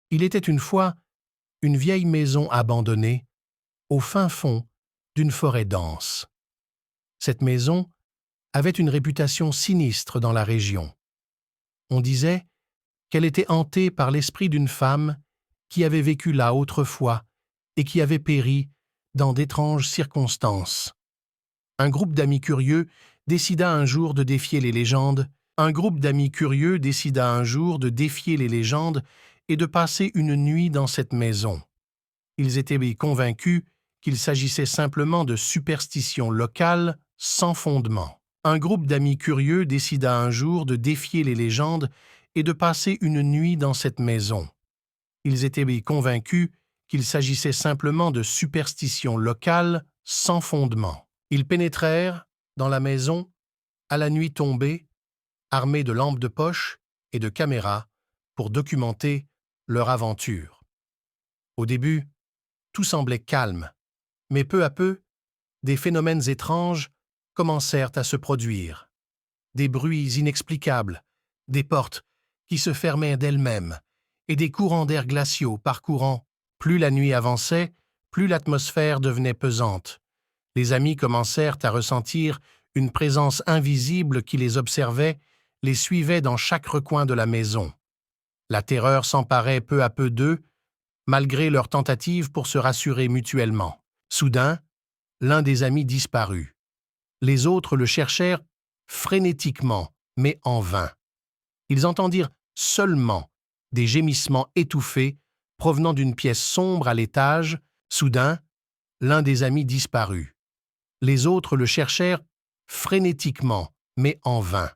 Il était une fois une vieille maison abandonnée au fin fond d'une forêt dense. Cette maison avait une réputation sinistre dans la région. On disait qu'elle était hantée par l'esprit d'une femme qui avait vécu là autrefois et qui avait péri dans d'étranges circonstances. Un groupe d'amis curieux décida un jour de défier les légendes. Un groupe d'amis curieux décida un jour de défier les légendes et de passer une nuit dans cette maison. Ils étaient convaincus qu'il s'agissait simplement de superstitions locales sans fondement. Un groupe d'amis curieux décida un jour de défier les légendes et de passer une nuit dans cette maison. Ils étaient convaincus qu'il s'agissait simplement de superstitions locales sans fondement. Ils pénétrèrent dans la maison à la nuit tombée, armés de lampes de poche et de caméras pour documenter leur aventure. Au début, tout semblait calme, mais peu à peu, des phénomènes étranges commencèrent à se produire. Des bruits inexplicables, des portes qui se fermaient d'elles-mêmes et des courants d'air glaciaux parcourant. Plus la nuit avançait, plus l'atmosphère devenait pesante. Les amis commencèrent à ressentir une présence invisible qui les observait, les suivait dans chaque recoin de la maison. La terreur s'emparait peu à peu d'eux, malgré leurs tentatives pour se rassurer mutuellement. Soudain, l'un des amis disparut. Les autres le cherchèrent frénétiquement, mais en vain. Ils entendirent seulement des gémissements étouffés provenant d'une pièce sombre à l'étage. Soudain, l'un des amis disparut. Les autres le cherchèrent frénétiquement, mais en vain.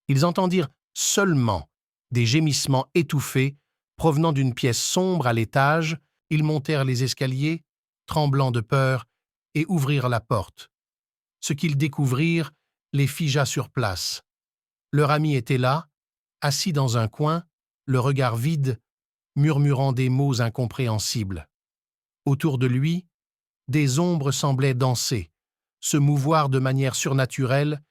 Ils entendirent seulement des gémissements étouffés provenant d'une pièce sombre à l'étage. Ils montèrent les escaliers, tremblant de peur, et ouvrirent la porte. Ce qu'ils découvrirent les figea sur place. Leur ami était là, assis dans un coin, le regard vide, murmurant des mots incompréhensibles. Autour de lui, des ombres semblaient danser, se mouvoir de manière surnaturelle